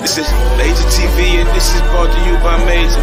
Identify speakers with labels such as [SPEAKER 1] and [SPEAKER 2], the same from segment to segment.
[SPEAKER 1] This is MajorTv and this is brought to you by Major.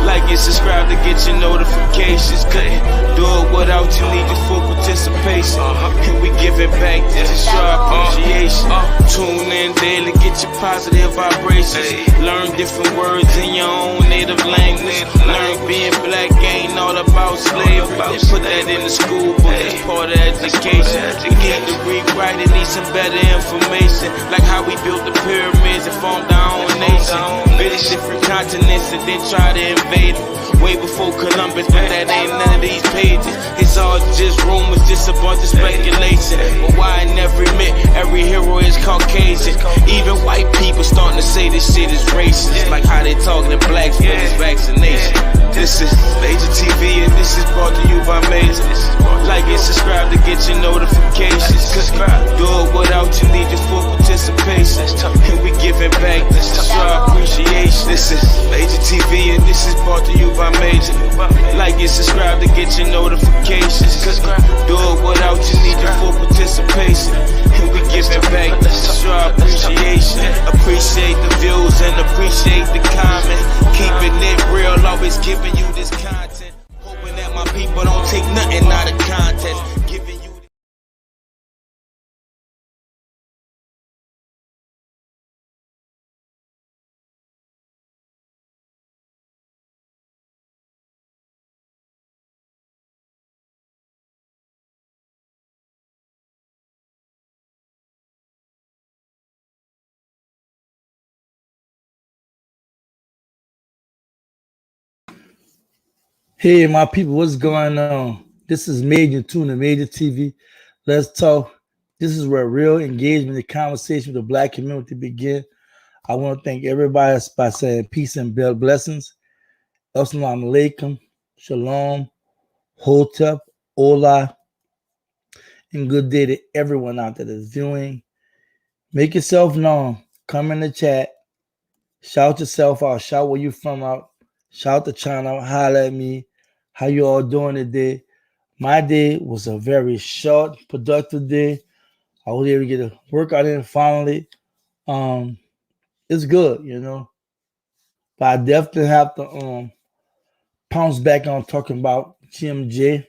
[SPEAKER 1] Like and subscribe to get your notifications. Couldn't do it without you, need your full participation. And we giving back this is your appreciation. Tune in daily, get your positive vibrations. Learn different words in your own native language. Learn being black ain't all about slavery. Put that in the school book, it's part of education. We need to rewrite it, need some better information. Like how we built the pyramids and formed our own nation. Visit different continents and then try to invade them. Way before Columbus, but that ain't none of these pages. It's all just rumors, just a bunch of speculation. But why I never admit every hero is Caucasian. Even white people starting to say this shit is racist. Like how they talking to blacks with this vaccination. This is MajorTv and this is brought to you by Major. Like and subscribe to get your notifications. Cause do it without you, need your full participation. And we giving back, this is your appreciation. This is MajorTv and this is brought to you by Major. Like and subscribe to get your notifications. Cause do it without you, need your full participation. And we giving back, this is your appreciation. Appreciate the views and appreciate the comments. Keeping it real, always giving you this content. Hoping that my people don't take nothing out of context. Giving you
[SPEAKER 2] Hey, my people, what's going on? This is Major Tune and MajorTv. Let's talk. This is where real engagement and conversation with the black community begin. I want to thank everybody by saying peace and blessings. Assalamu alaikum, shalom, hotep, hola, and good day to everyone out there that's viewing. Make yourself known. Come in the chat. Shout yourself out. Shout where you from out. Shout to China. Holler at me. How you all doing today? My day was a very short, productive day. I was able to get a workout in finally. It's good, you know. But I definitely have to pounce back on talking about GMJ.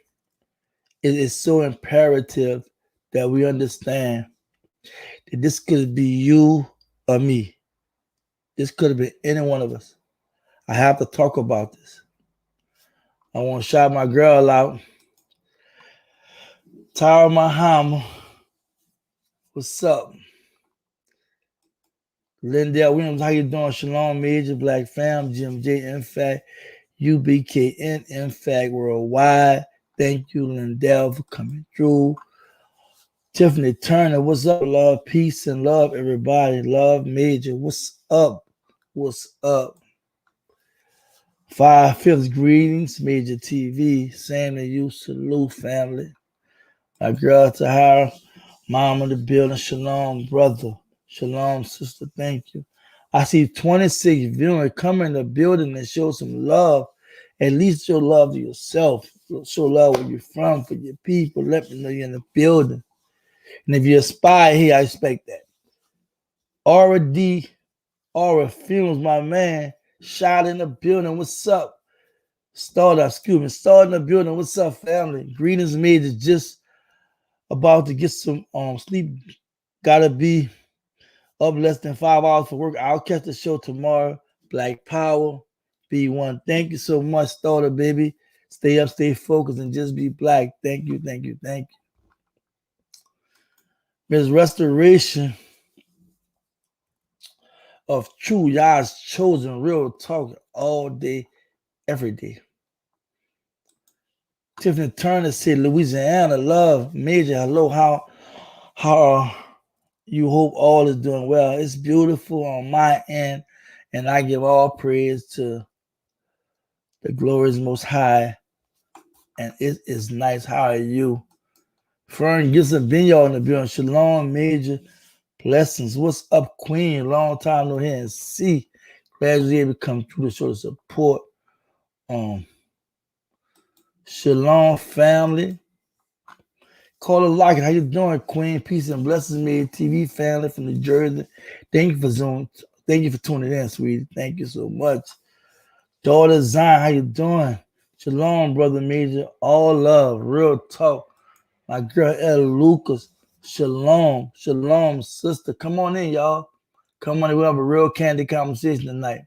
[SPEAKER 2] It is so imperative that we understand that this could be you or me. This could have been any one of us. I have to talk about this. I want to shout my girl out. Taaraa, my hammer. What's up? Lindell Williams, how you doing? Shalom, Major, Black Fam, GMJ, in fact, UBKN, in fact, worldwide. Thank you, Lindell, for coming through. Tiffany Turner, what's up? Love, peace, and love, everybody. Love, Major. What's up? What's up? 5/5 greetings, MajorTv. Same to you, salute, family. My girl Taaraa, mom of the building. Shalom, brother. Shalom, sister. Thank you. I see 26 viewers come in the building and show some love. At least show love to yourself. Show love where you're from, for your people. Let me know you're in the building. And if you aspire here, I expect that. Aura D, Aura Films, my man. Shot in the building. What's up? Start in the building. What's up, family? Greetings, Major. Just about to get some sleep. Gotta be up less than 5 hours for work. I'll catch the show tomorrow. Black Power, B1. Thank you so much, Starter, baby. Stay up, stay focused, and just be black. Thank you, thank you, thank you. There's restoration of true Yah's chosen real talk all day, every day. Tiffany Turner said, Louisiana, love, Major, hello, how you hope all is doing well. It's beautiful on my end, and I give all praise to the glorious Most High, and it is nice. How are you? Fern Gibson, been y'all in the building. Shalom, Major. Blessings. What's up, Queen? Long time no hear and see. Glad you able to come through to show the support. Shalom, family. Carla Lockett, how you doing, Queen? Peace and blessings, MajorTv family from New Jersey. Thank you for Thank you for tuning in, sweetie. Thank you so much. Daughter Zion, how you doing? Shalom, brother Major. All love, real talk. My girl El Lucas. Shalom, shalom, sister. Come on in, y'all. Come on in. We have a real candid conversation tonight.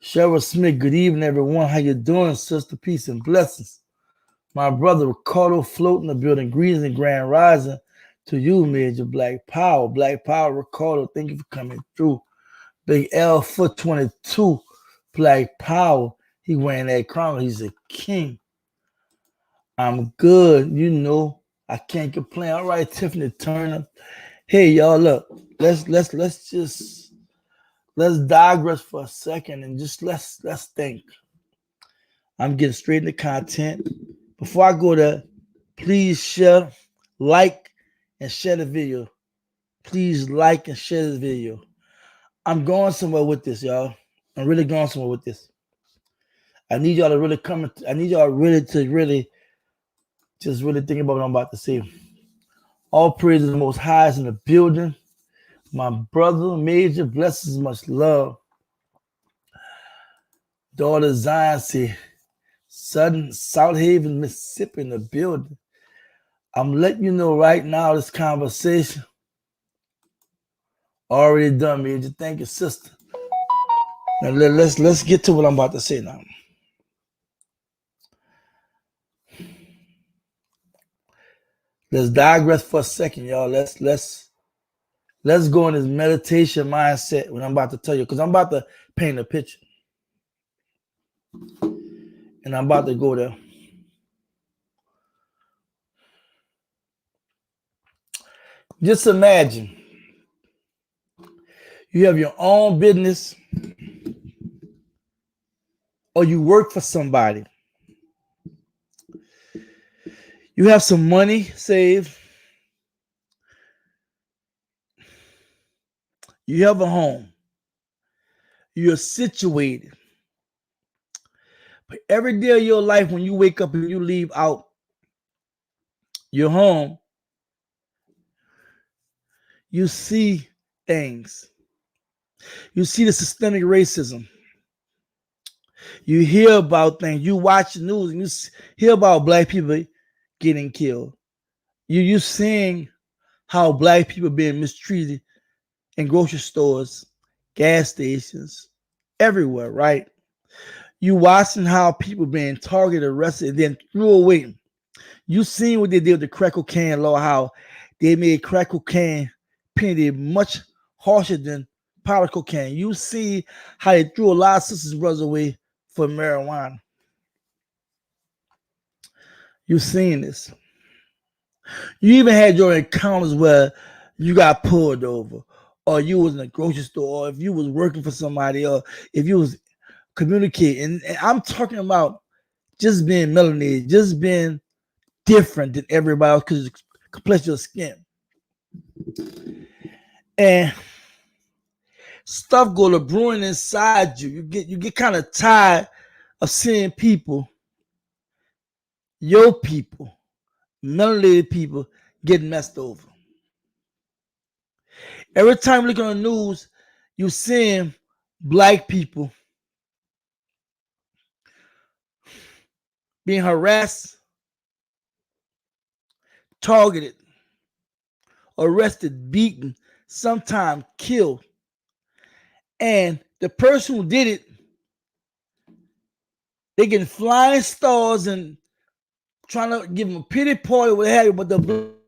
[SPEAKER 2] Cheryl Smith, good evening, everyone. How you doing, sister? Peace and blessings. My brother Ricardo floating the building. Greetings and grand rising to you, Major Black Power. Black Power, Ricardo, thank you for coming through. Big L Foot 22, Black Power. He wearing that crown. He's a king. I'm good. You know, I can't complain. All right, Tiffany Turner. Hey, y'all, look. Let's digress for a second and just let's think. I'm getting straight into content. Before I go there, please share, like, and share the video. Please like and share this video. I'm going somewhere with this, y'all. I'm really going somewhere with this. I need y'all to really come. I need y'all really to just really think about what I'm about to say. All praise to the Most High is in the building. My brother, Major, blessings, much love. Daughter Zion, say, South Haven, Mississippi in the building. I'm letting you know right now this conversation already done, Major. Thank you, sister. Now let's get to what I'm about to say now. Let's digress for a second, y'all. Let's go in this meditation mindset what I'm about to tell you, because I'm about to paint a picture. And I'm about to go there. Just imagine you have your own business or you work for somebody. You have some money saved. You have a home. You're situated. But every day of your life, when you wake up and you leave out your home, you see things. You see the systemic racism. You hear about things. You watch the news and you hear about black people getting killed. You seeing how black people being mistreated in grocery stores, gas stations, everywhere, right? You watching how people being targeted, arrested, and then threw away. You seen what they did with the crack cocaine law, how they made crack cocaine penalty much harsher than powder cocaine. You see how they threw a lot of sisters and brothers away for marijuana. You seen this. You even had your encounters where you got pulled over, or you was in a grocery store, or if you was working for somebody, or if you was communicating. And I'm talking about just being melanated, just being different than everybody else because it's complexion of skin. And stuff go to brewing inside you. You get kind of tired of seeing people, your people, melanated people, getting messed over. Every time you look on the news, you're seeing black people being harassed, targeted, arrested, beaten, sometimes killed. And the person who did it, they getting flying stars and trying to give them a pity party, what have you, but the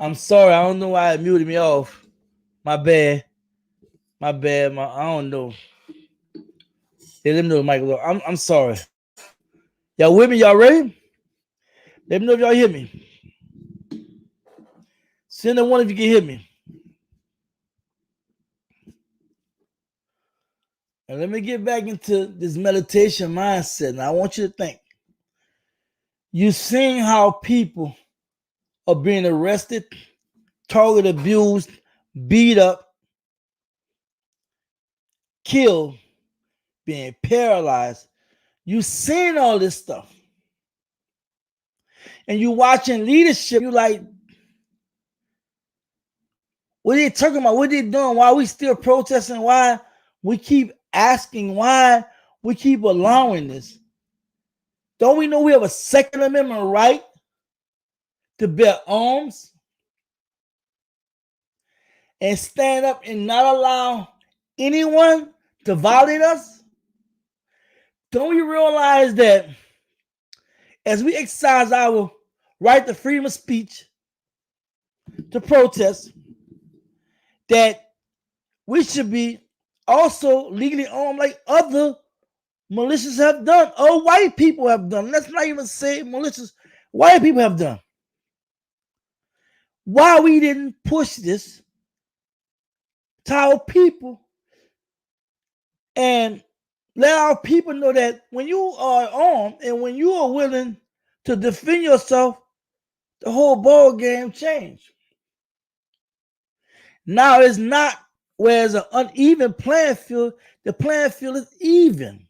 [SPEAKER 2] I'm sorry. I don't know why it muted me off. My bad. My bad. I don't know. They let me know the mic was off. I'm sorry. Y'all with me? Y'all ready? Let me know if y'all hear me. Send a one if you can hear me. And let me get back into this meditation mindset. Now I want you to think. You've seen how people are being arrested, targeted, abused, beat up, killed, being paralyzed. You've seen all this stuff. And you're watching leadership, you're like, what are they talking about? What are they doing? Why are we still protesting? Why we keep asking? Why we keep allowing this? Don't we know we have a Second Amendment right to bear arms and stand up and not allow anyone to violate us? Don't we realize that as we exercise our right to freedom of speech, to protest, that we should be also legally armed like other militias have done, or white people have done. Let's not even say militias, white people have done. Why we didn't push this to our people and let our people know that when you are armed and when you are willing to defend yourself, the whole ball game changed. Now it's not where it's an uneven playing field. The playing field is even.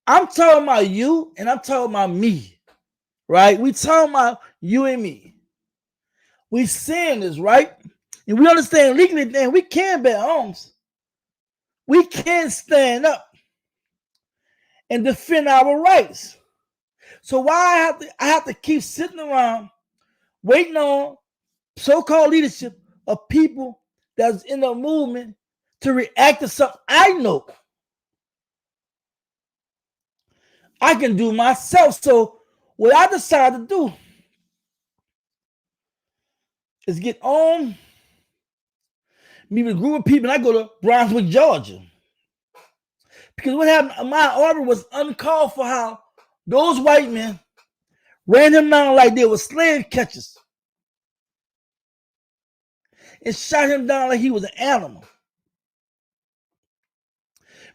[SPEAKER 2] I'm talking about you and I'm talking about me, right? We talking about you and me. We saying this, right? And we understand legally that we can bear arms. We can stand up and defend our rights. So why I have to keep sitting around waiting on so-called leadership of people that's in the movement to react to something I know I can do myself? So what I decided to do is get on, meet with a group of people, and I go to Brunswick, Georgia. Because what happened, my order was uncalled for how those white men ran him down like they were slave catchers and shot him down like he was an animal.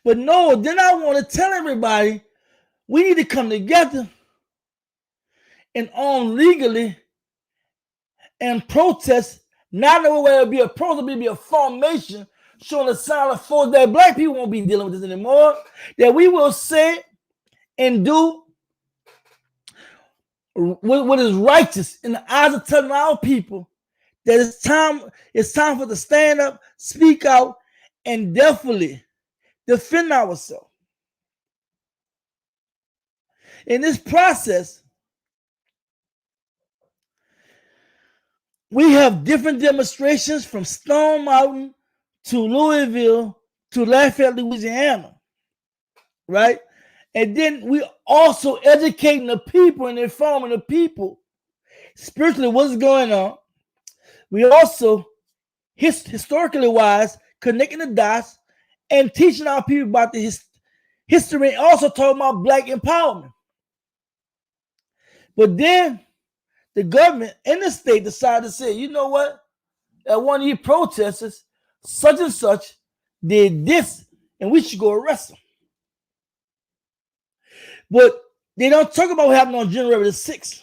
[SPEAKER 2] But no, then I want to tell everybody we need to come together and arm legally and protest, not in a way it would be a protest, but it be a formation showing a sign of force that black people won't be dealing with this anymore, that we will say and do what is righteous in the eyes of telling our people that it's time for us to stand up, speak out, and definitely defend ourselves. In this process, we have different demonstrations from Stone Mountain to Louisville to Lafayette, Louisiana, right? And then we also educating the people and informing the people spiritually what's going on. We also, historically wise, connecting the dots and teaching our people about the history and also talking about black empowerment. But then the government and the state decided to say, you know what? That one of these protesters, such and such, did this, and we should go arrest them. But they don't talk about what happened on January the 6th.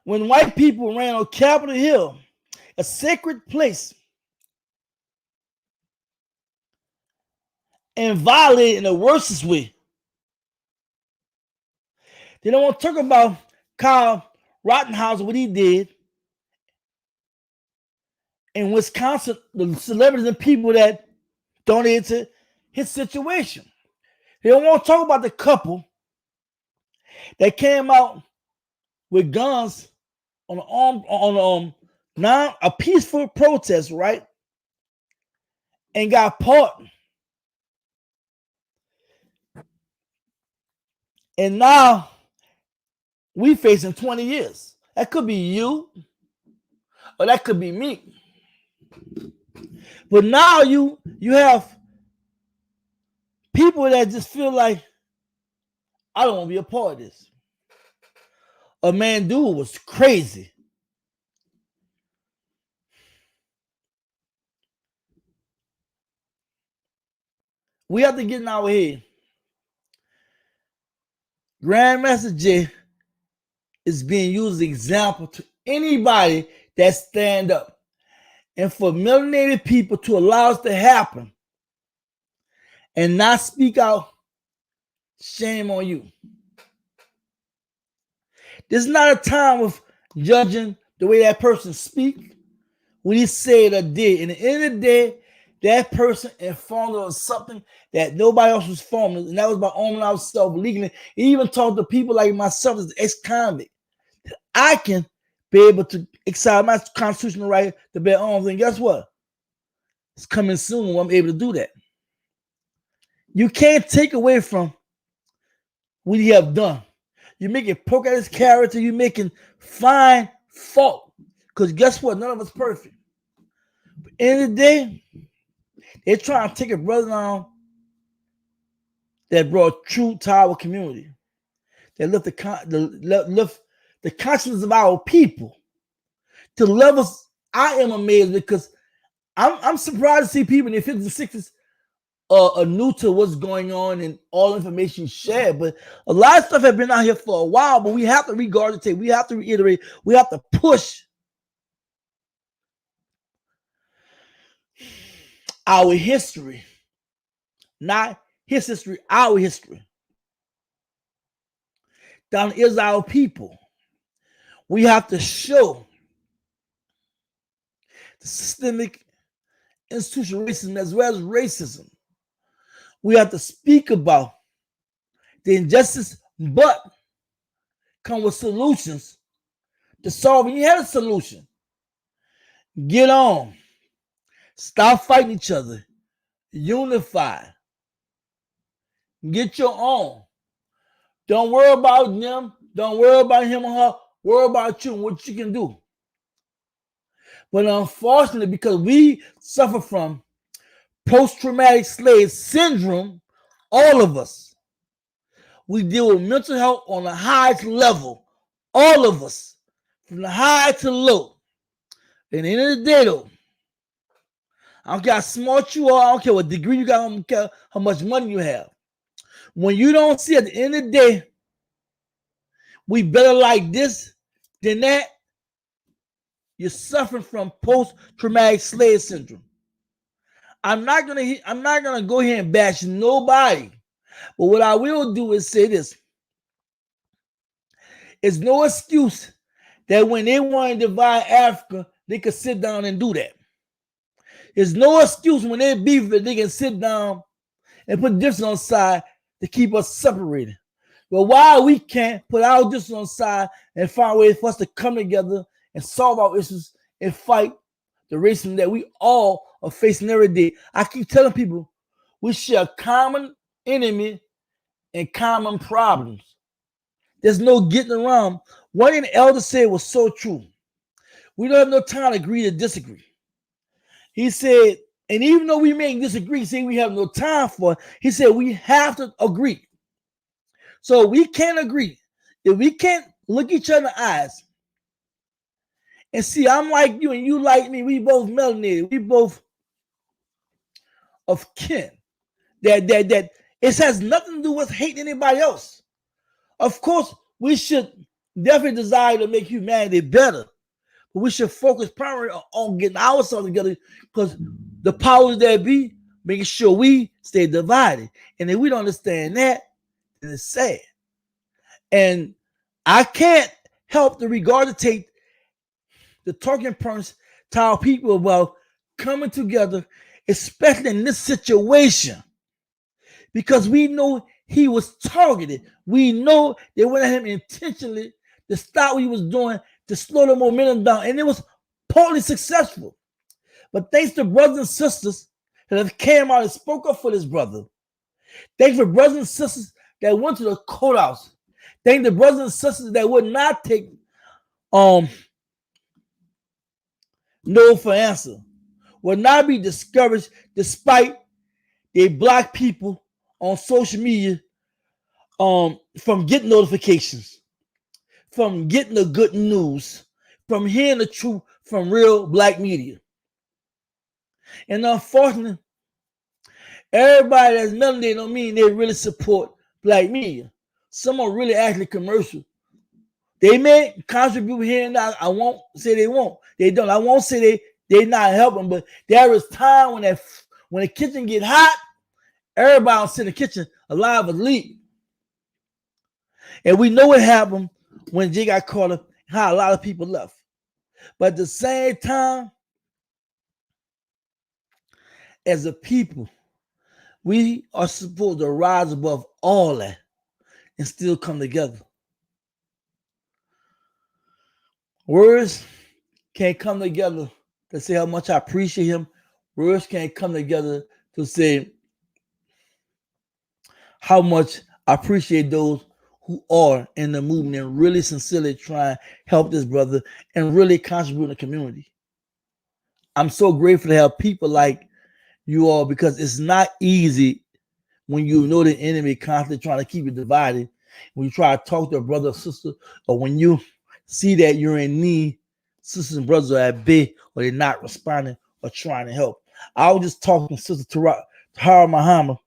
[SPEAKER 2] When white people ran on Capitol Hill, a sacred place, and violated in the worstest way. They don't want to talk about Kyle Rittenhouse, what he did in Wisconsin, the celebrities and people that donated to his situation. They don't want to talk about the couple that came out with guns on a peaceful protest, right? And got caught. And now we face in 20 years. That could be you, or that could be me. But now you have people that just feel like, I don't want to be a part of this. A man dude was crazy. We have to get in our head. Grandmaster J is being used as an example to anybody that stand up. And for melanated people to allow us to happen and not speak out, shame on you. This is not a time of judging the way that person speak, what he said or did. In the end of the day, that person informed us of something that nobody else was informed of, and that was by owning ourselves, believing it. He even talked to people like myself as an ex-convict. I can be able to exercise my constitutional right to bear arms, and guess what? It's coming soon when I'm able to do that. You can't take away from what he have done. You're making poke at his character. You're making find fault. Because guess what? None of us perfect. But at the end of the day, they're trying to take a brother down that brought true Taaraa community. They lift the consciousness of our people to levels. I am amazed because I'm surprised to see people in their 50s and 60s are new to what's going on and all information shared. But a lot of stuff has been out here for a while, but we have to regurgitate, we have to reiterate, we have to push our history, not his history, our history. Down is our people. We have to show the systemic institutional racism as well as racism. We have to speak about the injustice, but come with solutions to solve. And you have a solution. Get on. Stop fighting each other. Unify. Get your own. Don't worry about them. Don't worry about him or her. Worry about you and what you can do. But unfortunately, because we suffer from post-traumatic slave syndrome, all of us, we deal with mental health on the highest level. All of us, from the high to low. At the end of the day, though, I don't care how smart you are, I don't care what degree you got, I don't care how much money you have. When you don't see at the end of the day, we better like this than that, you're suffering from post-traumatic slave syndrome. I'm not gonna go here and bash nobody, but what I will do is say this: it's no excuse that when they want to divide Africa, they can sit down and do that. There's no excuse when they beef that they can sit down and put difference on the side to keep us separated. But why we can't put our difference on the side and find ways for us to come together and solve our issues and fight the racism that we all are facing every day. I keep telling people we share a common enemy and common problems. There's no getting around. One thing the elder said was so true. We don't have no time to agree to disagree. He said, and even though we may disagree, saying we have no time for it, he said we have to agree. So we can't agree. If we can't look each other in the eyes and see, I'm like you and you like me, we both melanated, we both of kin. That it has nothing to do with hating anybody else. Of course, we should definitely desire to make humanity better, but we should focus primarily on getting ourselves together, because the powers that be making sure we stay divided. And if we don't understand that, then it's sad. And I can't help to regurgitate the talking points to our people about coming together, especially in this situation, because we know he was targeted. We know they went at him intentionally to stop what he was doing, to slow the momentum down, and it was partly successful. But thanks to brothers and sisters that have came out and spoke up for this brother. Thanks for brothers and sisters that went to the courthouse, Thank the brothers and sisters that would not take no for answer, will not be discouraged despite they block people on social media from getting notifications, from getting the good news, from hearing the truth from real black media. And unfortunately, everybody that's melanated don't mean they really support black media. Some are really actually commercial. They may contribute here and there. I won't say they won't. They don't. I won't say they not helping, but there is time when the kitchen get hot, everybody will sit in the kitchen alive or leave. And we know what happened when Jay got caught up, how a lot of people left. But at the same time, as a people, we are supposed to rise above all that and still come together. Words can't come together to say how much I appreciate him. Words can't come together to say how much I appreciate those who are in the movement and really sincerely trying to help this brother and really contribute in the community. I'm so grateful to have people like you all, because it's not easy when you know the enemy constantly trying to keep you divided. When you try to talk to a brother or sister, or when you see that you're in need, sisters and brothers are at bay, or they're not responding or trying to help. I was just talking to Sister Taaraa Muhammad,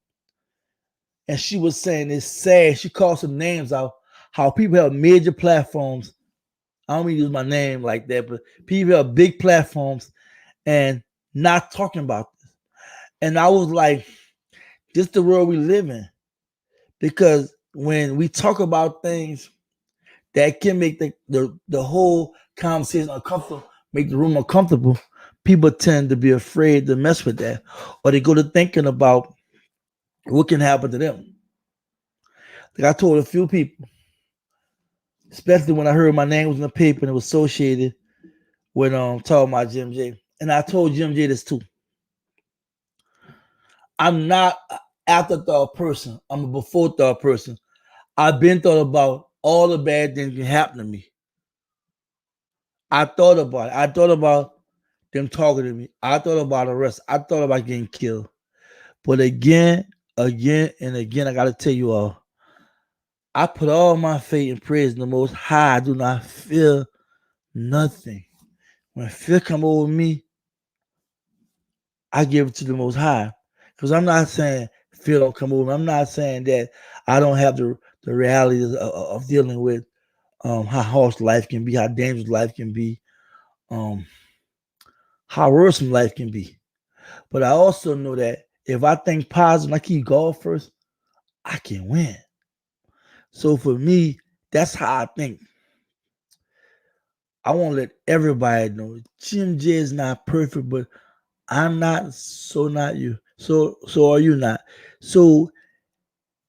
[SPEAKER 2] and she was saying it's sad. She called some names out, how people have major platforms. I don't mean to use my name like that, but people have big platforms and not talking about this. And I was like, this is the world we live in. Because when we talk about things that can make the whole conversation uncomfortable, make the room uncomfortable, people tend to be afraid to mess with that. Or they go to thinking about what can happen to them. Like I told a few people, especially when I heard my name was in the paper and it was associated with talking about GMJ. And I told GMJ this too. I'm not an afterthought person. I'm a before thought person. I've been thought about all the bad things that can happen to me. I thought about it. I thought about them talking to me. I thought about arrest. I thought about getting killed. But again, and again, I got to tell you all, I put all my faith and praise in the Most High. I do not fear nothing. When fear come over me, I give it to the Most High. Because I'm not saying fear don't come over me. I'm not saying that I don't have the realities of dealing with how harsh life can be, how dangerous life can be, how worrisome life can be. But I also know that if I think positive and I keep God first, I can win. So for me, that's how I think. I want to let everybody know GMJ is not perfect, but I'm not, so not you. So are you not. So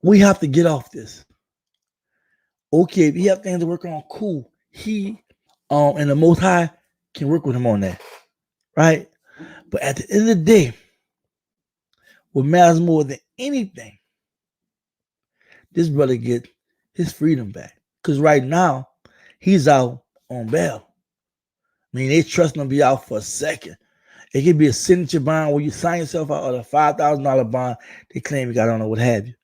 [SPEAKER 2] we have to get off this. Okay, if he have things to work on, cool. He and the Most High can work with him on that. Right? But at the end of the day, what matters more than anything, this brother get his freedom back. Because right now, he's out on bail. I mean, they trust him to be out for a second. It could be a signature bond where you sign yourself out, or a $5,000 bond they claim you got on, or what have you.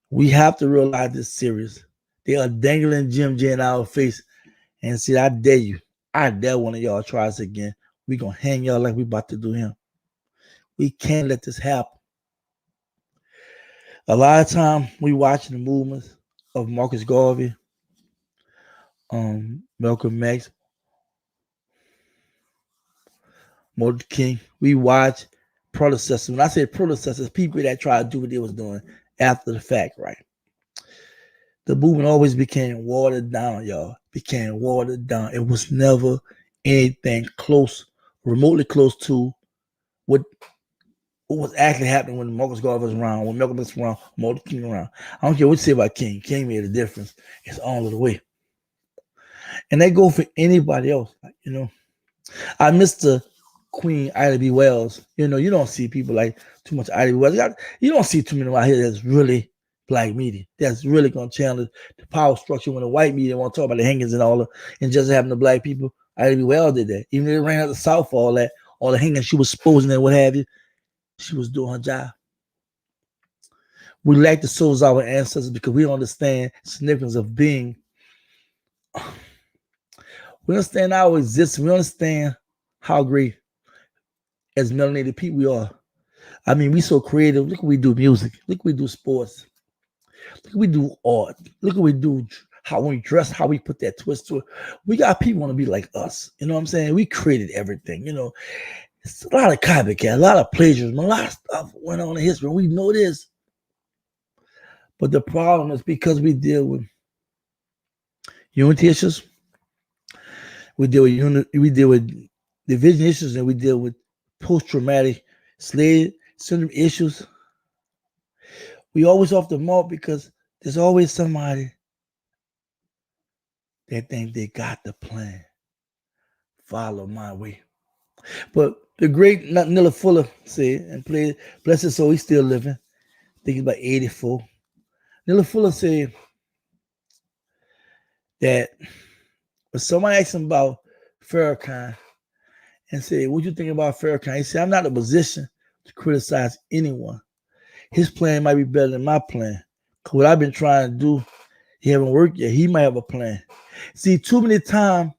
[SPEAKER 2] We have to realize this serious. They are dangling GMJ in our face and say, I dare you. I dare one of y'all try us again. We gonna hang y'all like we about to do him. We can't let this happen. A lot of time we watching the movements of Marcus Garvey, Malcolm X, Martin King. We watch predecessors. When I say predecessors, people that try to do what they was doing after the fact, right? The movement always became watered down, y'all. Became watered down. It was never anything close, remotely close to what was actually happening when Marcus Garvey was around, when Malcolm X was around, Martin King around. I don't care what you say about King. King made a difference. It's all of the way. And they go for anybody else. You know, I miss the Queen Ida B. Wells. You know, you don't see people like too much Ida B. Wells. You don't see too many out here that's really black media. That's really going to challenge the power structure when the white media want to talk about the hangings and all the injustice happening to black people. Ivy Well did that. Even if it ran out the South for all the hangings she was exposing and what have you, she was doing her job. We lack the souls of our ancestors because we don't understand the significance of being. We understand our existence. We understand how great as melanated people we are. I mean, we so creative. Look what we do music. Look what we do sports. Look what we do art. Look what we do how we dress, how we put that twist to it. We got people want to be like us. You know what I'm saying? We created everything. You know, it's a lot of copycat, a lot of plagiarism, a lot of stuff went on in history. We know this. But the problem is because we deal with unity issues, we deal with division issues, and we deal with post-traumatic slave syndrome issues. We always off the mark because there's always somebody that think they got the plan. Follow my way. But the great Nilla Fuller said, and played, bless his soul, he's still living. I think he's about 84. Nilla Fuller said that when somebody asked him about Farrakhan and said, what you think about Farrakhan? He said, I'm not in a position to criticize anyone. His plan might be better than my plan. Because what I've been trying to do, he haven't worked yet. He might have a plan. See, too many times,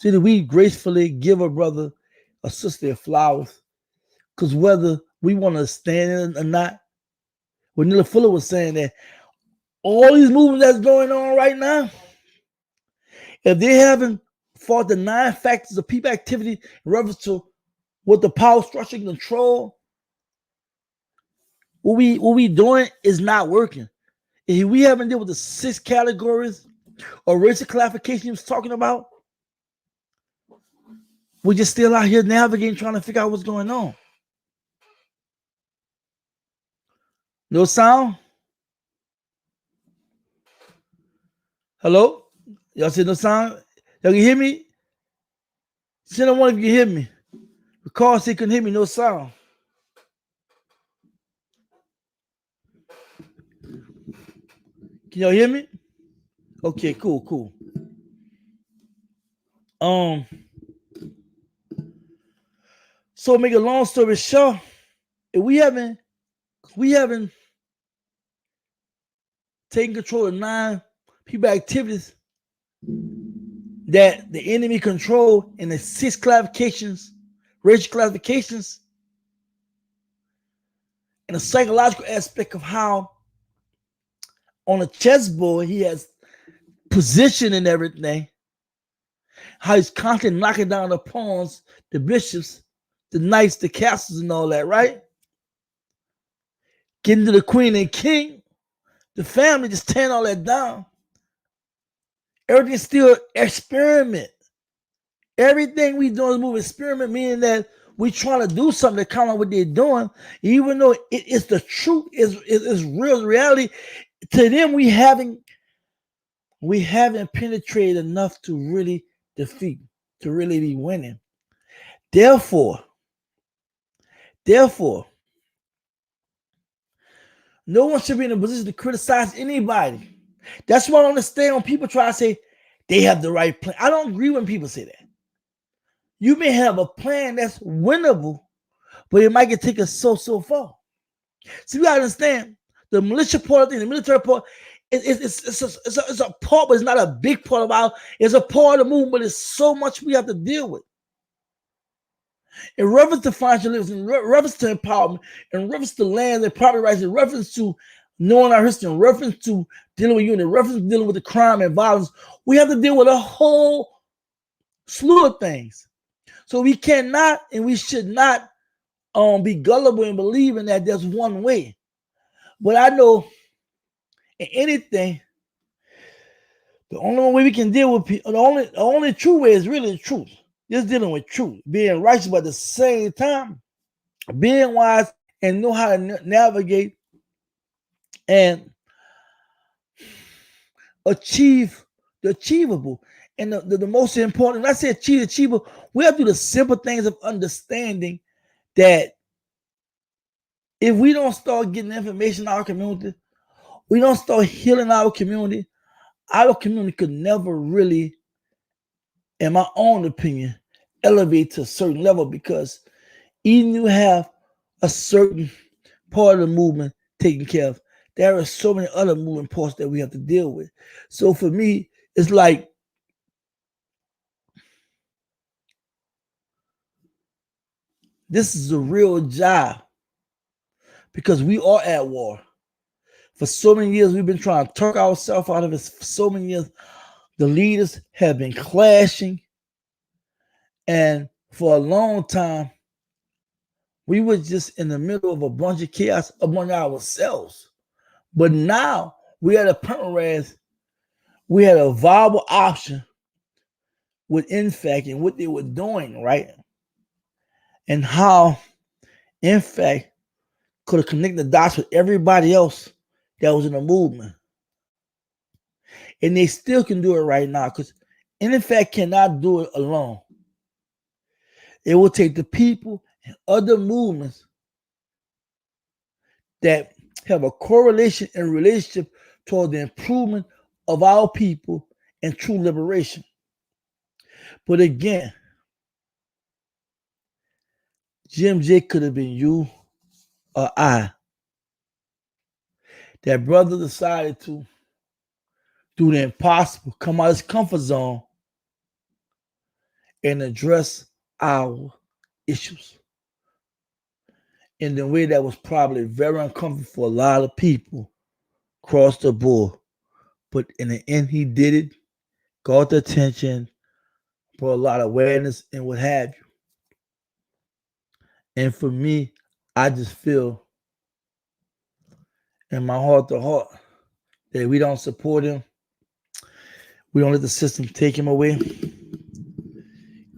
[SPEAKER 2] that we gracefully give a brother, a sister their flowers. Because whether we want to stand in it or not, what Nilla Fuller was saying that all these movements that's going on right now, if they haven't fought the 9 factors of people activity in reference to what the power structure can control, what we doing is not working. If we haven't dealt with the 6 categories or racial classification he was talking about, we're just still out here navigating, trying to figure out what's going on. No sound? Hello? Y'all see no sound? Y'all can hear me? Send on one if you can hear me. Because he couldn't hear me, no sound. Can y'all hear me? Okay, cool. So make a long story short, if we haven't taken control of 9 people activities that the enemy control in the 6 classifications, racial classifications, and the psychological aspect of how on a chessboard he has position and everything, how he's constantly knocking down the pawns, the bishops, the knights, the castles, and all that, right? Getting to the queen and king, the family, just tearing all that down. Everything's still experiment. Everything we do is move experiment, meaning that we trying to do something to come on what they're doing, even though it's the truth, is real reality. To them, we haven't penetrated enough to really defeat, to really be winning. Therefore, no one should be in a position to criticize anybody. That's why I don't understand when people try to say they have the right plan. I don't agree when people say that. You may have a plan that's winnable, but it might get taken so far. See, we gotta understand the militia part of things, the military part, it's a part, but it's not a big part of our, it's a part of the movement, but it's so much we have to deal with. In reference to financial living, in reference to empowerment, in reference to land and property rights, in reference to knowing our history, in reference to dealing with unity, in reference to dealing with the crime and violence, we have to deal with a whole slew of things. So we cannot and we should not be gullible in believing that there's one way. But I know in anything, the only way we can deal with people, the only true way is really the truth. Just dealing with truth, being righteous, but at the same time, being wise and know how to navigate and achieve the achievable. And the most important, when I say achievable, we have to do the simple things of understanding that if we don't start getting information in our community, we don't start healing our community could never really, in my own opinion, elevate to a certain level, because even you have a certain part of the movement taken care of, there are so many other moving parts that we have to deal with. So for me, it's like this is a real job, because we are at war. For so many years, we've been trying to talk ourselves out of it. For so many years, the leaders have been clashing. And for a long time, we were just in the middle of a bunch of chaos among ourselves. But now we had a point where we had a viable option with INFAC and what they were doing, right? And how INFAC could have connected the dots with everybody else that was in the movement. And they still can do it right now, because INFAC cannot do it alone. It will take the people and other movements that have a correlation and relationship toward the improvement of our people and true liberation. But again, GMJ could have been you or I. That brother decided to do the impossible, come out of his comfort zone, and address our issues in the way that was probably very uncomfortable for a lot of people across the board. But in the end, he did it, got the attention, brought a lot of awareness and what have you. And for me, I just feel in my heart to heart that we don't support him. We don't let the system take him away.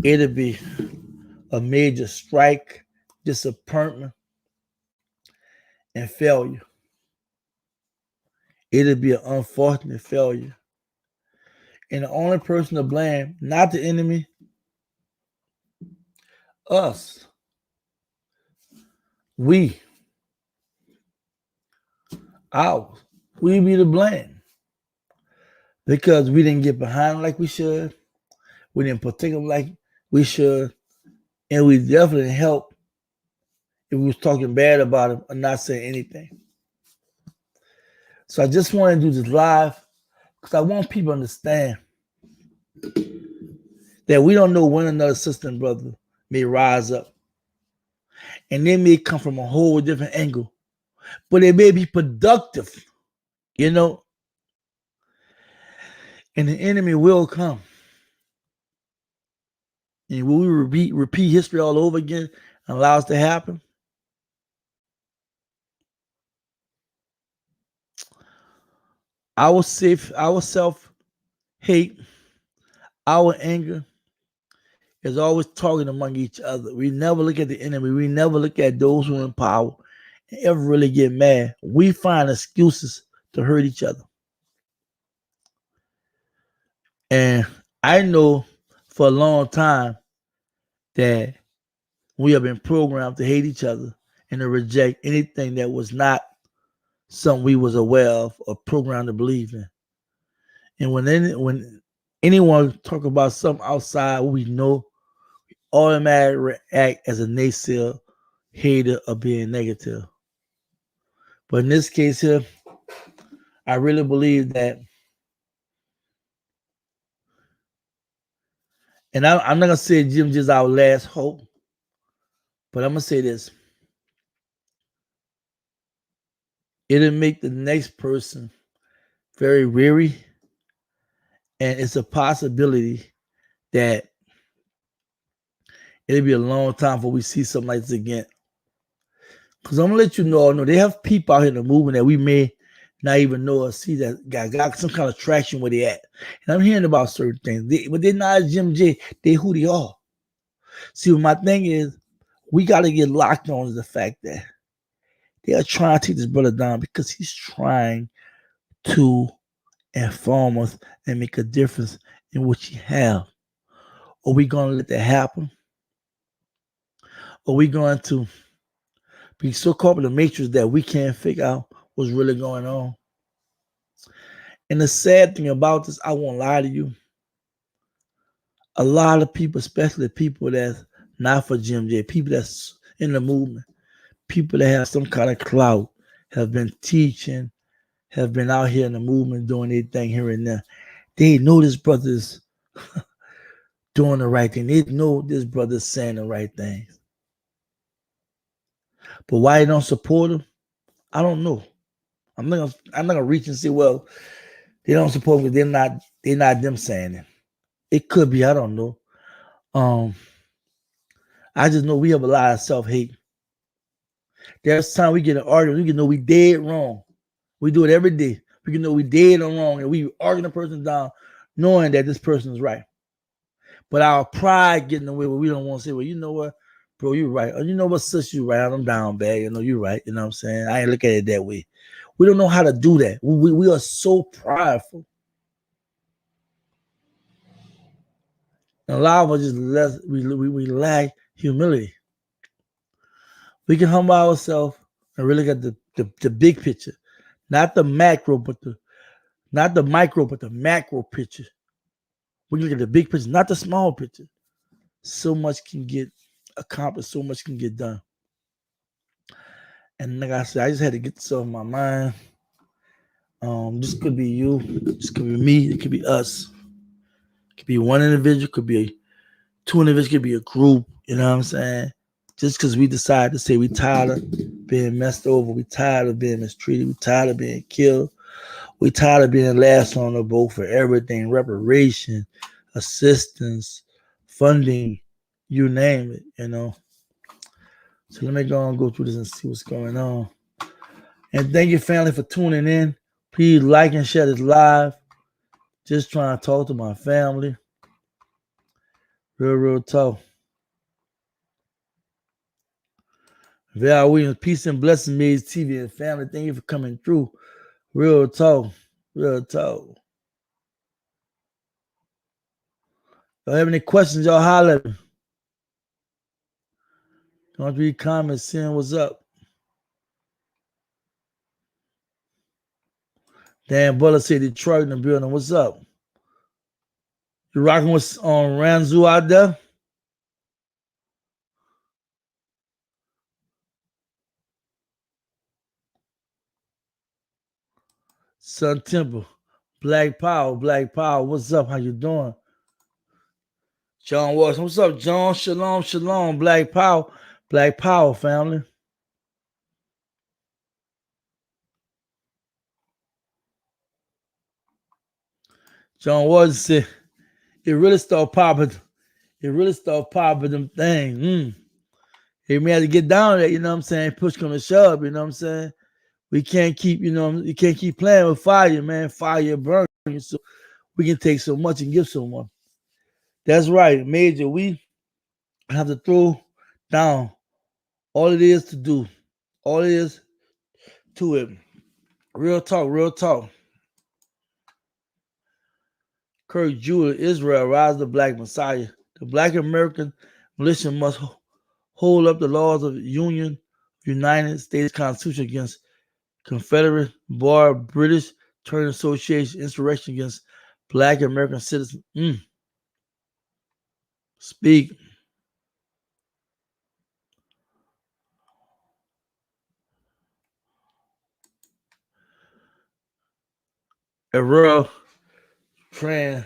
[SPEAKER 2] It'll be a major strike, disappointment, and failure. It'll be an unfortunate failure. And the only person to blame, not the enemy, us. We. Ours. We be to blame. Because we didn't get behind like we should. We didn't protect them like we should. And we definitely helped if we was talking bad about him or not saying anything. So I just want to do this live because I want people to understand that we don't know when another sister and brother may rise up. And they may come from a whole different angle. But they may be productive, you know. And the enemy will come. And will we repeat history all over again and allow us to happen? Our self-hate, our anger is always talking among each other. We never look at the enemy. We never look at those who are in power and ever really get mad. We find excuses to hurt each other. And I know for a long time that we have been programmed to hate each other and to reject anything that was not something we was aware of or programmed to believe in. And when anyone talk about something outside what we know, we automatically react as a naysayer, hater, or being negative. But in this case here, I really believe that, and I'm not going to say GMJ is our last hope, but I'm going to say this. It'll make the next person very weary, and it's a possibility that it'll be a long time before we see something like this again. Because I'm going to let you know, they have people out here in the movement that we may not even know or see that got some kind of traction where they at. And I'm hearing about certain things. But they're not GMJ. They who they are. See, my thing is, we got to get locked on to the fact that they are trying to take this brother down because he's trying to inform us and make a difference in what you have. Are we going to let that happen? Are we going to be so caught in the matrix that we can't figure out what's really going on? And the sad thing about this, I won't lie to you, a lot of people, especially people that's not for GMJ, people that's in the movement, people that have some kind of clout, have been teaching, have been out here in the movement doing their thing here and there. They know this brother's doing the right thing. They know this brother's saying the right things. But why they don't support him, I don't know. I'm not gonna reach and say, well, they don't support me. They're not them saying it. It could be, I don't know. I just know we have a lot of self-hate. There's time we get an argument, we can know we dead wrong. We do it every day. We can know we dead or wrong, and we argue the person down, knowing that this person is right. But our pride getting away where we don't want to say, well, you know what, bro, you're right. Or you know what, sis, you right. I'm down bad. You know, you're right. You know what I'm saying? I ain't look at it that way. We don't know how to do that. We are so prideful. And a lot of us just we lack humility. We can humble ourselves and really get the big picture. Not the macro, but not the micro, but the macro picture. We look at the big picture, not the small picture. So much can get accomplished, so much can get done. And like I said, I just had to get this off my mind. This could be you, this could be me, it could be us. It could be one individual, could be two individuals, could be a group, you know what I'm saying? Just because we decide to say we tired of being messed over, we tired of being mistreated, we tired of being killed, we tired of being last on the boat for everything, reparation, assistance, funding, you name it, you know. So let me go and go through this and see what's going on. And thank you, family, for tuning in. Please like and share this live. Just trying to talk to my family. Real talk. Val Williams, peace and blessings, MajorTv and family. Thank you for coming through. Real talk. Real talk. Y'all have any questions, y'all holler at me. Don't read comments, saying what's up. Dan Butler said Detroit in the building. What's up? You rocking with Ranzu out there? Sun Temple. Black Power. What's up? How you doing? John Watson. What's up, John? Shalom. Black Power, family. John Watson said, it really started popping them things. Hey, we had to get down there, you know what I'm saying? Push come to shove, you know what I'm saying? We can't keep, you can't keep playing with fire, man. Fire burns you, so we can take so much and give so much. That's right, Major. We have to throw down all it is to do. All it is to it. Real talk. Kirk Jewell, Israel, rise the black Messiah. The black American militia must hold up the laws of the United States Constitution against Confederate, bar British, turn association, insurrection against black American citizens. Speak. Aurora Tran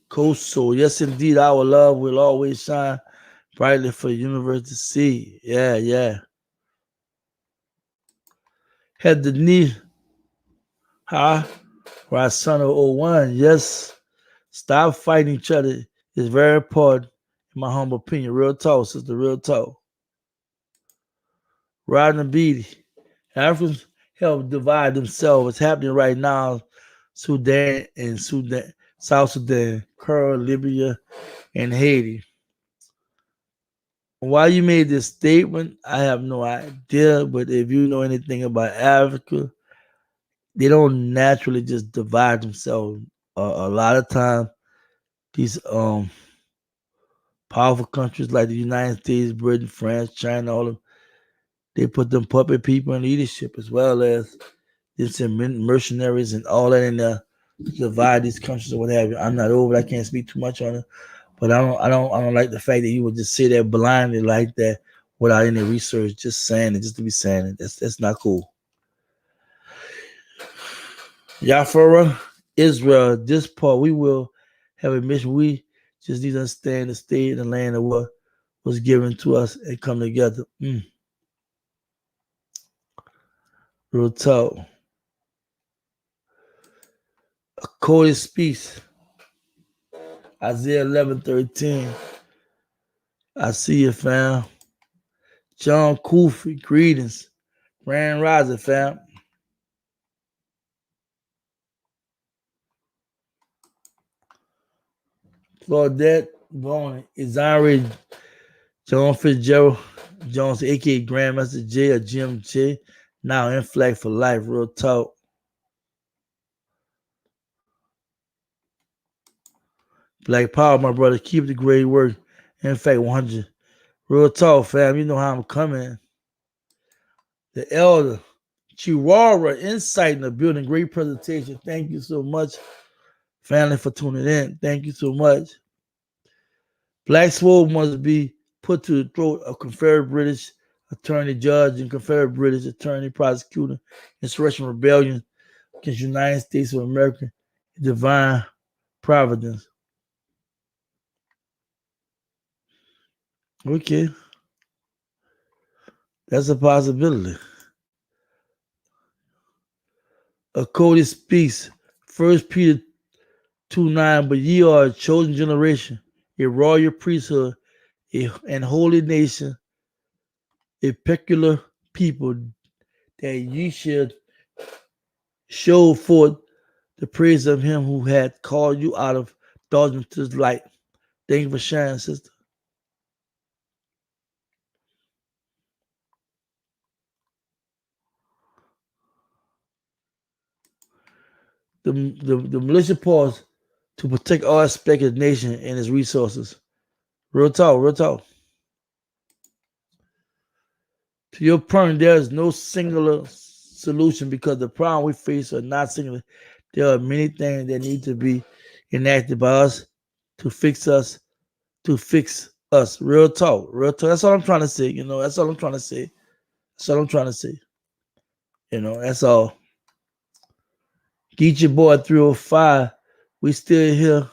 [SPEAKER 2] Coastal. Yes, indeed, our love will always shine brightly for the universe to see. Yeah. Had the knee high for our son of 01. Yes, stop fighting each other is very important, in my humble opinion. Real talk, sister, real talk. Rodney Beatty. Africans help divide themselves. What's happening right now, Sudan and South Sudan, Curl, Libya, and Haiti. Why you made this statement, I have no idea. But if you know anything about Africa, they don't naturally just divide themselves. A lot of times, these powerful countries like the United States, Britain, France, China, all of them, they put them puppet people in leadership as well as some mercenaries and all that in there divide these countries or what have you. I'm not over it. I can't speak too much on it. But I don't like the fact that you would just say that blindly like that without any research, just saying it, just to be saying it. That's not cool. Yafara, Israel, this part we will have a mission. We just need to understand the state and the land of what was given to us and come together. Real talk. A coded speech. Isaiah 11:13. I see you, fam. John Kofi, greetings. Grand Rising, fam. Claudette Bowen is already John Fitzgerald Jones, aka Grandmaster J or GMJ, now in flag for life. Real talk. Black Power, my brother. Keep the great work. In fact, 100. Real talk, fam. You know how I'm coming. The elder, Chihuahua, insight in the building. Great presentation. Thank you so much, family, for tuning in. Thank you so much. Black Swole must be put to the throat of Confederate British attorney judge and Confederate British attorney prosecutor insurrection rebellion against the United States of America, divine providence. Okay, that's a possibility. A Cody speaks, 1 Peter 2:9, but ye are a chosen generation, a royal priesthood, and holy nation, a peculiar people, that ye should show forth the praise of him who had called you out of darkness to his light. Thank you for sharing, sister. The militia pause to protect all aspects of the nation and its resources. Real talk, real talk. To your point, there is no singular solution because the problem we face are not singular. There are many things that need to be enacted by us to fix us, to fix us. Real talk, real talk. That's all I'm trying to say. That's all I'm trying to say. That's all I'm trying to say. That's all. Get your boy 305. We still here.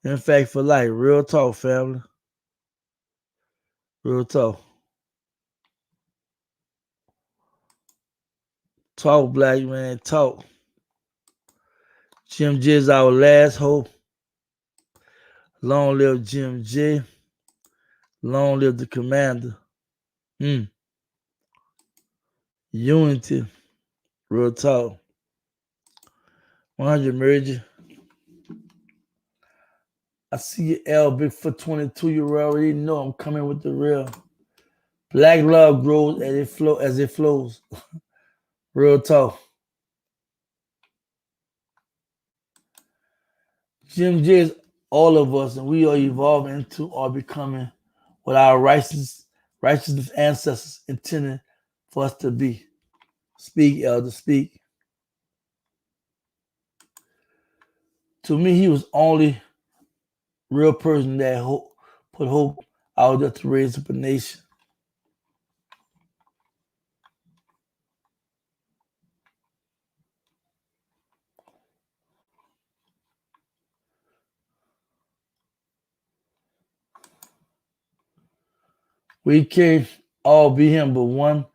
[SPEAKER 2] In fact, for life. Real talk, family. Real talk. Talk, black man. Talk. Jim J is our last hope. Long live Jim J. Long live the commander. Unity. Real talk. 100 merger. I see you, L. Bigfoot 22. You already know I'm coming with the real. Black love grows as it flows. Real talk. Jim J is all of us, and we are evolving into or becoming what our righteousness ancestors intended for us to be. Speak, elder, speak. To me, he was only real person that put hope out there to raise up a nation. We can't all be him, but one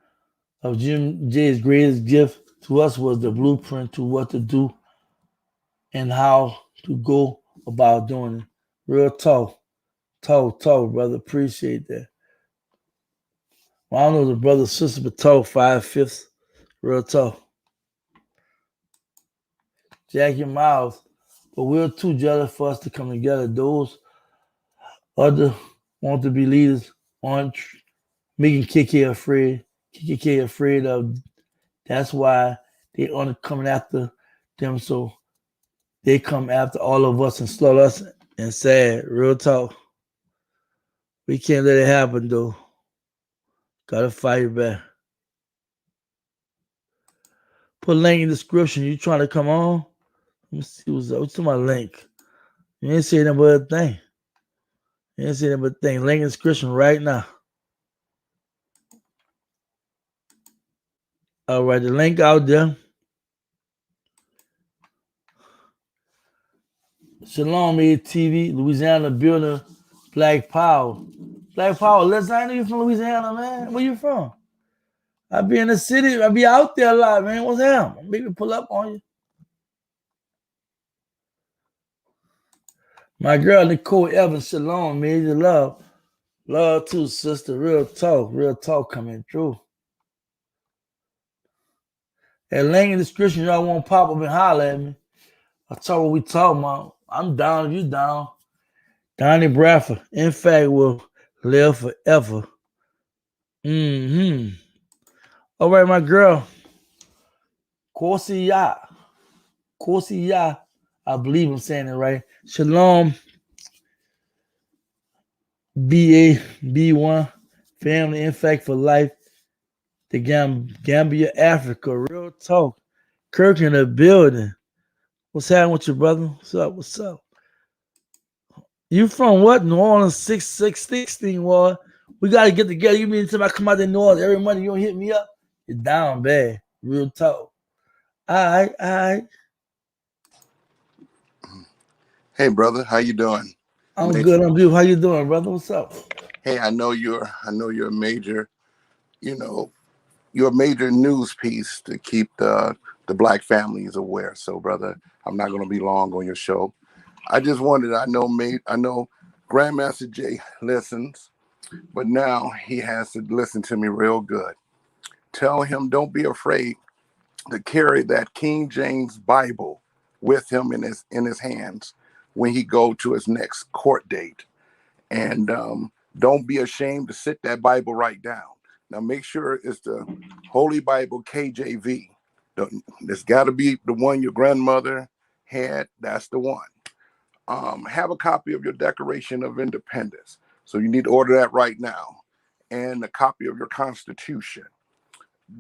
[SPEAKER 2] of Jim J's greatest gift to us was the blueprint to what to do and how to go about doing it. Real talk, brother. Appreciate that. Well, I don't know the brother, sister, but talk 5/5. Real talk. Jackie Miles, but we're too jealous for us to come together. Those other want to be leaders aren't making KK afraid of. That's why they only coming after them, so they come after all of us and slaughter us and sad. Real talk. We can't let it happen though. Gotta fight back. Put link in the description. You trying to come on? Let me see what's to my link. You ain't saying about a thing. You ain't saying about a thing. Link in description right now. All right, the link out there. Shalom, MajorTv, Louisiana building Black Power. Black Power, listen, I know you from Louisiana, man. Where you from? I be in the city. I be out there a lot, man. What's happening? Maybe pull up on you. My girl Nicole Evans, shalom, major love. Love too, sister. Real talk coming through. That link in the description, y'all won't pop up and holler at me. I talk what we talk about. I'm down if you down. Donnie Bradford, in fact, will live forever. All right, my girl. Corsia. I believe I'm saying it right. Shalom. BA1. Family Impact for Life. The Gambia, Africa. Real talk. Kirk in the building. What's happening with you, brother? What's up? You from what? New Orleans 6616, boy. We got to get together. You mean until I come out to New Orleans every month, you don't hit me up? You're down bad. Real talk. All right.
[SPEAKER 3] Hey, brother, how you doing?
[SPEAKER 2] I'm good. I'm beautiful. How you doing, brother? What's up?
[SPEAKER 3] Hey, I know you're a major, you're a major news piece to keep the black families aware. So, brother, I'm not going to be long on your show. I just wanted, I know Grandmaster Jay listens, but now he has to listen to me real good. Tell him, don't be afraid to carry that King James Bible with him in his hands when he go to his next court date. And don't be ashamed to sit that Bible right down. Now make sure it's the Holy Bible KJV. It's got to be the one your grandmother had. That's the one. Have a copy of your Declaration of Independence. So you need to order that right now. And a copy of your Constitution.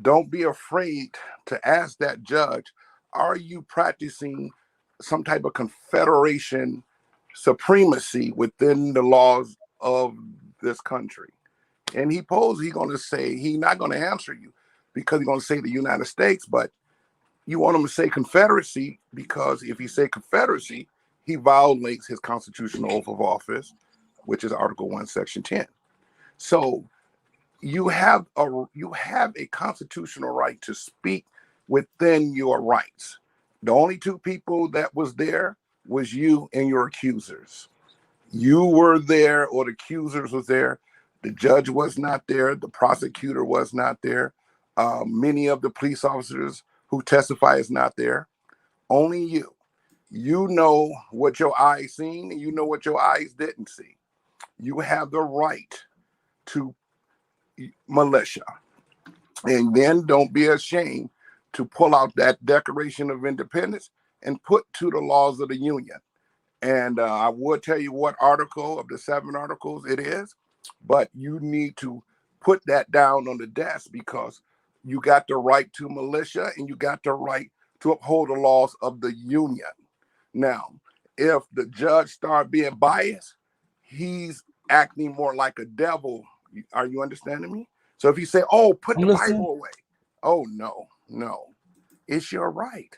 [SPEAKER 3] Don't be afraid to ask that judge, are you practicing some type of confederation supremacy within the laws of this country? And he's going to say, he's not going to answer you because he's going to say the United States, but you want him to say Confederacy, because if he say Confederacy, he violates his constitutional oath of office, which is Article 1, Section 10. So you have a constitutional right to speak within your rights. The only two people that was there was you and your accusers. You were there, or the accusers was there. The judge was not there. The prosecutor was not there. Many of the police officers who testify is not there. Only you. You know what your eyes seen, and you know what your eyes didn't see. You have the right to militia. And then don't be ashamed to pull out that Declaration of Independence and put to the laws of the Union. And I would tell you what article of the 7 articles it is, but you need to put that down on the desk, because you got the right to militia and you got the right to uphold the laws of the Union. Now, if the judge start being biased, he's acting more like a devil. Are you understanding me? So if you say, oh, put the Bible away. Oh, no. It's your right.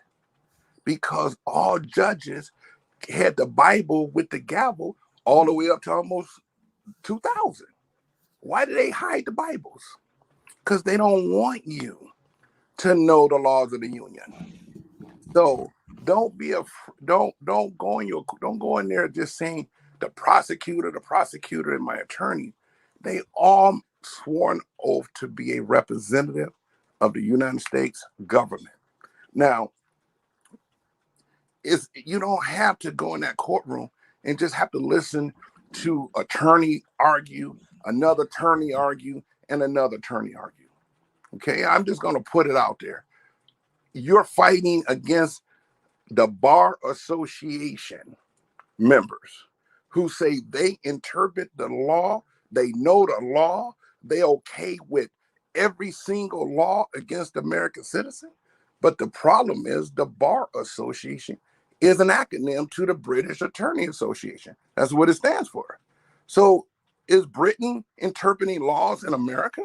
[SPEAKER 3] Because all judges had the Bible with the gavel all the way up to almost 2000. Why do they hide the Bibles? Because they don't want you to know the laws of the Union. So don't go in there just saying the prosecutor and my attorney. They all sworn oath to be a representative of the United States government. Now, you don't have to go in that courtroom and just have to listen to attorney argue, another attorney argue, and another attorney argue. Okay, I'm just going to put it out there. You're fighting against the Bar Association members who say they interpret the law, they know the law, they okay with every single law against American citizen. But the problem is the Bar Association is an acronym to the British Attorney Association. That's what it stands for. So is Britain interpreting laws in America?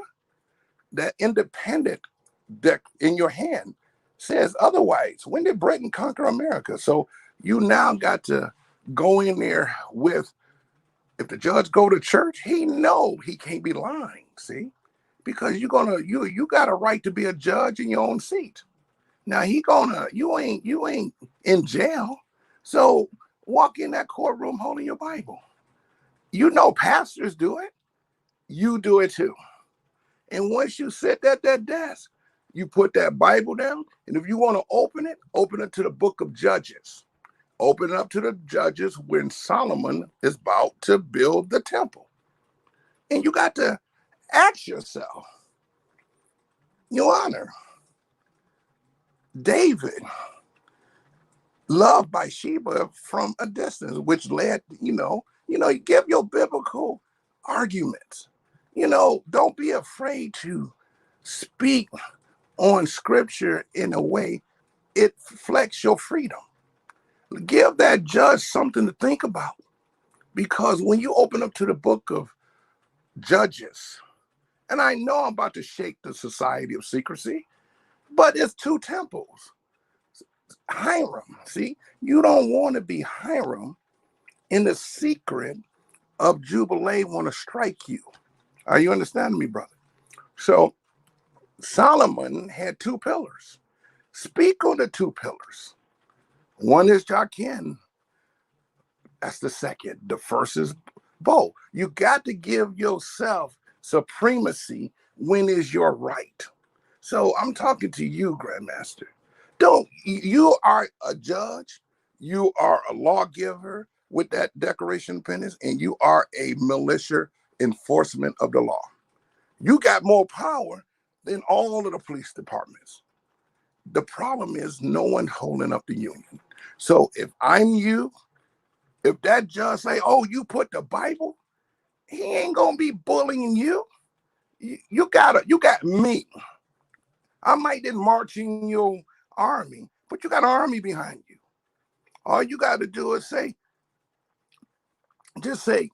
[SPEAKER 3] That independent deck in your hand says otherwise. When did Britain conquer America? So you now got to go in there with, if the judge go to church, he know he can't be lying, see? Because you got a right to be a judge in your own seat. Now you ain't in jail. So walk in that courtroom holding your Bible. You know pastors do it. You do it too. And once you sit at that desk, you put that Bible down. And if you want to open it to the book of Judges. Open it up to the Judges when Solomon is about to build the temple. And you got to ask yourself, Your Honor, David loved Bathsheba from a distance, which led, you give your biblical arguments. Don't be afraid to speak on scripture in a way it reflects your freedom. Give that judge something to think about. Because when you open up to the book of Judges, and I know I'm about to shake the society of secrecy, but it's two temples. Hiram, see, you don't want to be Hiram in the secret of Jubilee want to strike you. Are you understanding me, brother? So Solomon had two pillars. Speak on the two pillars. One is Jachin. That's the second. The first is Bo. You got to give yourself supremacy when is your right. So I'm talking to you, Grandmaster. You are a judge, you are a lawgiver with that Declaration of Independence, and you are a militia enforcement of the law. You got more power than all of the police departments. The problem is no one holding up the union. So if I'm you, if that judge say, oh, you put the Bible, he ain't gonna be bullying you. You got me. I might didn't march in your army, but you got an army behind you. All you got to do is just say,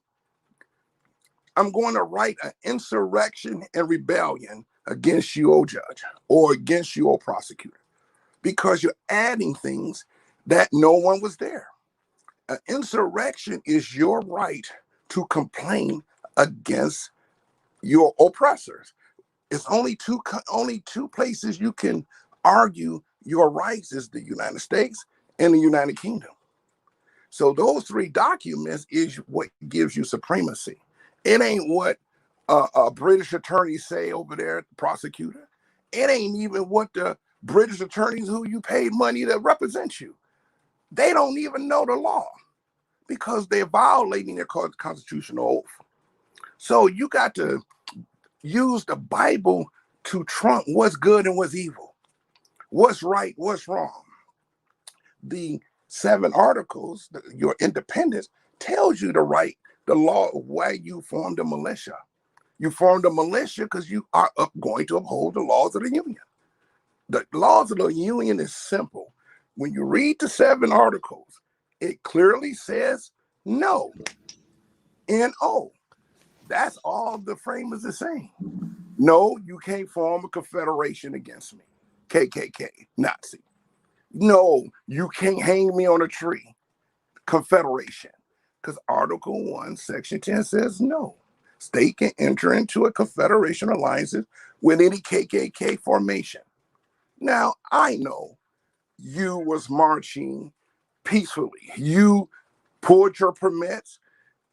[SPEAKER 3] I'm going to write an insurrection and rebellion against you, O judge, or against you, O prosecutor, because you're adding things that no one was there. An insurrection is your right to complain against your oppressors. It's only two places you can argue your rights is the United States and the United Kingdom. So those three documents is what gives you supremacy. It ain't what a British attorney say over there, the prosecutor. It ain't even what the British attorneys who you paid money to represent you. They don't even know the law because they're violating their constitutional oath. So you got to use the Bible to trump what's good and what's evil, what's right, what's wrong. The 7 articles, your independence, tells you to write the law of why you formed a militia. You formed a militia because you are going to uphold the laws of the union. The laws of the union is simple. When you read the 7 articles, it clearly says no. N-O. That's all the framers are saying. No, you can't form a confederation against me. KKK, Nazi. No, you can't hang me on a tree. Confederation. Because Article 1, Section 10 says no. State can enter into a confederation alliances with any KKK formation. Now, I know you was marching peacefully. You pulled your permits.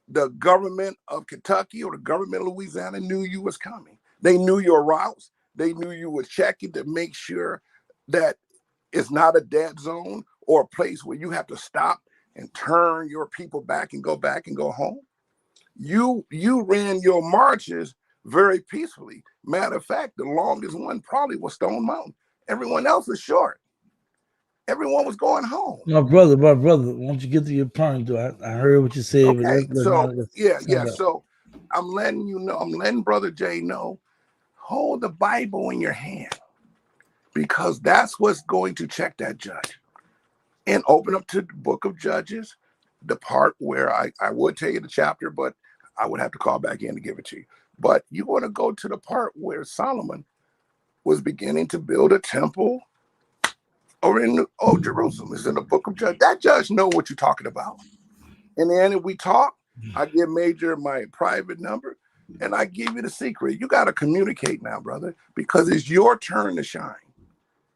[SPEAKER 3] The government of Kentucky or the government of Louisiana knew you was coming. They knew your routes. They knew you were checking to make sure that it's not a dead zone or a place where you have to stop and turn your people back and go home. You ran your marches very peacefully. Matter of fact, the longest one probably was Stone Mountain. Everyone else was short. Everyone was going home.
[SPEAKER 2] My brother, won't you get to your point, though? I heard what you said.
[SPEAKER 3] Okay,
[SPEAKER 2] but
[SPEAKER 3] so I'm letting you know, I'm letting Brother Jay know, hold the Bible in your hand because that's what's going to check that judge. and open up to the book of Judges, the part where I would tell you the chapter, but I would have to call back in to give it to you. But you want to go to the part where Solomon was beginning to build a temple over in Old Jerusalem. It's in the book of Judges. That judge know what you're talking about. And then if we talk, I give Major my private number, and I give you the secret. You got to communicate now, brother, because it's your turn to shine.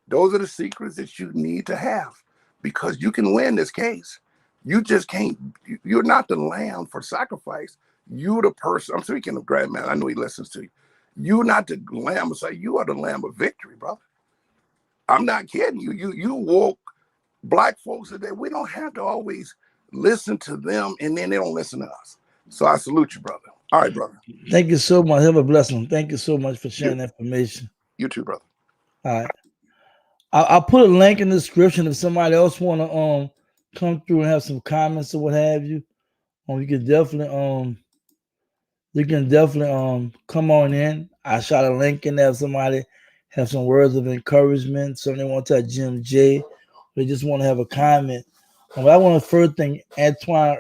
[SPEAKER 3] Those are the secrets that you need to have, because you can win this case. You just can't. You're not the lamb for sacrifice. You the person. I'm speaking of Grandman. I know he listens to you. You're not the lamb of say. You are the lamb of victory, brother. I'm not kidding you. You woke black folks today. We don't have to always listen to them, and then they don't listen to us. So I salute you, brother. All right, brother.
[SPEAKER 2] Thank you so much. Have a blessing. Thank you so much for sharing that information.
[SPEAKER 3] You too, brother.
[SPEAKER 2] All right. I'll put a link in the description if somebody else want to come through and have some comments or what have you. You can definitely come on in. I shot a link in there if somebody have some words of encouragement, somebody want to tell GMJ, they just want to have a comment. But I want to first thank Antoine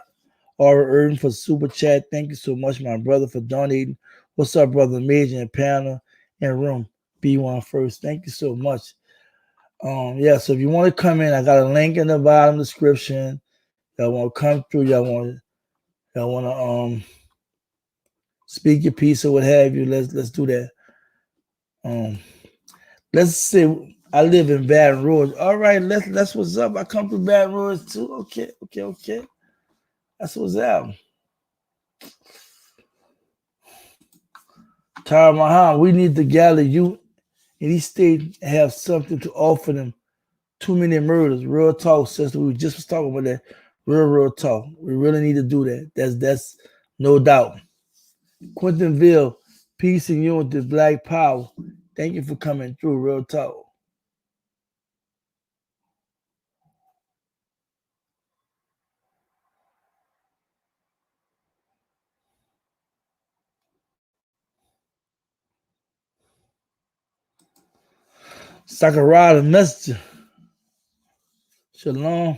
[SPEAKER 2] R. Irvin for super chat. Thank you so much, my brother, for donating. What's up, brother Major and panel and room B1 first? Thank you so much. Yeah, so if you want to come in, I got a link in the bottom description. Y'all want to come through, y'all want to speak your piece or what have you. Let's do that. Let's say I live in Baton Rouge. All right, that's what's up. I come from Baton Rouge too. Okay. That's what's up. Taaraa, we need to gather you in each state and have something to offer them. Too many murders. Real talk, sister. We just was talking about that. Real talk. We really need to do that. That's no doubt. Quentinville, peace and unity, black power. Thank you for coming through. Real talk. Sakurada, the messenger. Shalom.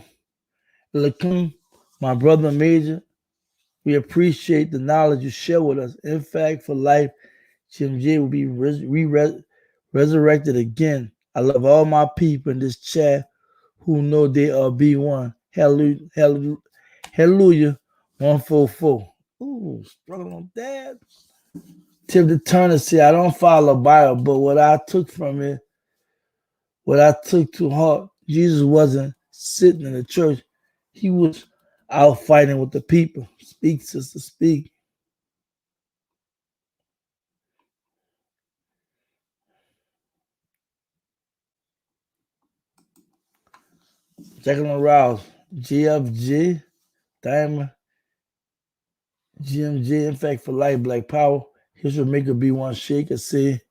[SPEAKER 2] Lakum, my brother Major. We appreciate the knowledge you share with us. In fact, for life, GMJ will be resurrected again. I love all my people in this chat who know they are B1. Hallelujah. 144. Ooh, struggling on that. Timothy Turner said, I don't follow the Bible, but what I took from it, what I took to heart, Jesus wasn't sitting in the church. He was out fighting with the people. Speak, sister, speak. Jacqueline Rouse, GFG, Diamond, GMJ, in fact, for life, black power. Here's what make a B1 shake and say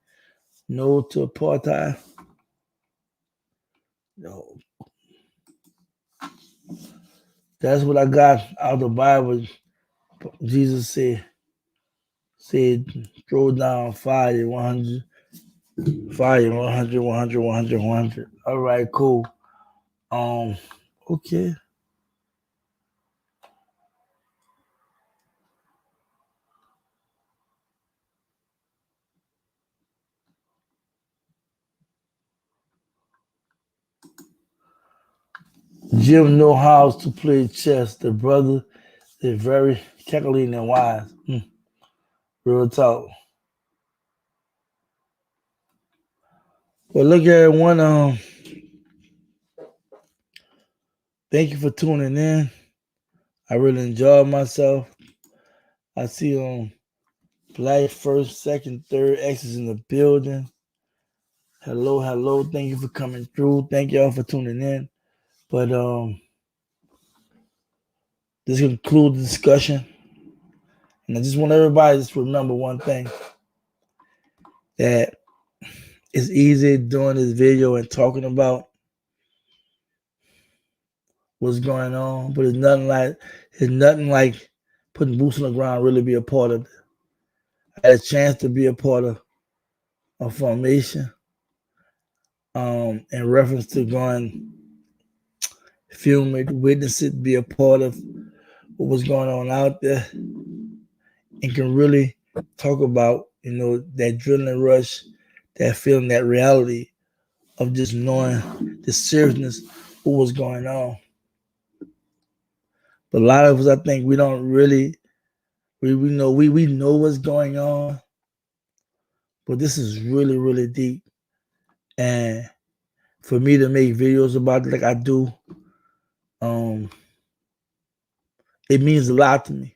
[SPEAKER 2] no to apartheid. No. That's what I got out of the Bible. Jesus said, throw down fire 100, fire 100, 100, 100, 100. All right, cool. Okay. Jim know how to play chess. The brother is very calculating and wise. Real talk. Well, look at one. Thank you for tuning in. I really enjoyed myself. I see Black first, second, third X's in the building. Hello. Thank you for coming through. Thank y'all for tuning in. But this concludes the discussion. And I just want everybody to remember one thing. That it's easy doing this video and talking about what's going on, but it's nothing like putting boots on the ground, really be a part of it. I had a chance to be a part of a formation in reference to going film it, witness it, be a part of what was going on out there, and can really talk about, that adrenaline rush, that feeling, that reality of just knowing the seriousness of what was going on. But a lot of us, I think, we don't really, we know what's going on, but this is really, really deep. And for me to make videos about it like I do, it means a lot to me.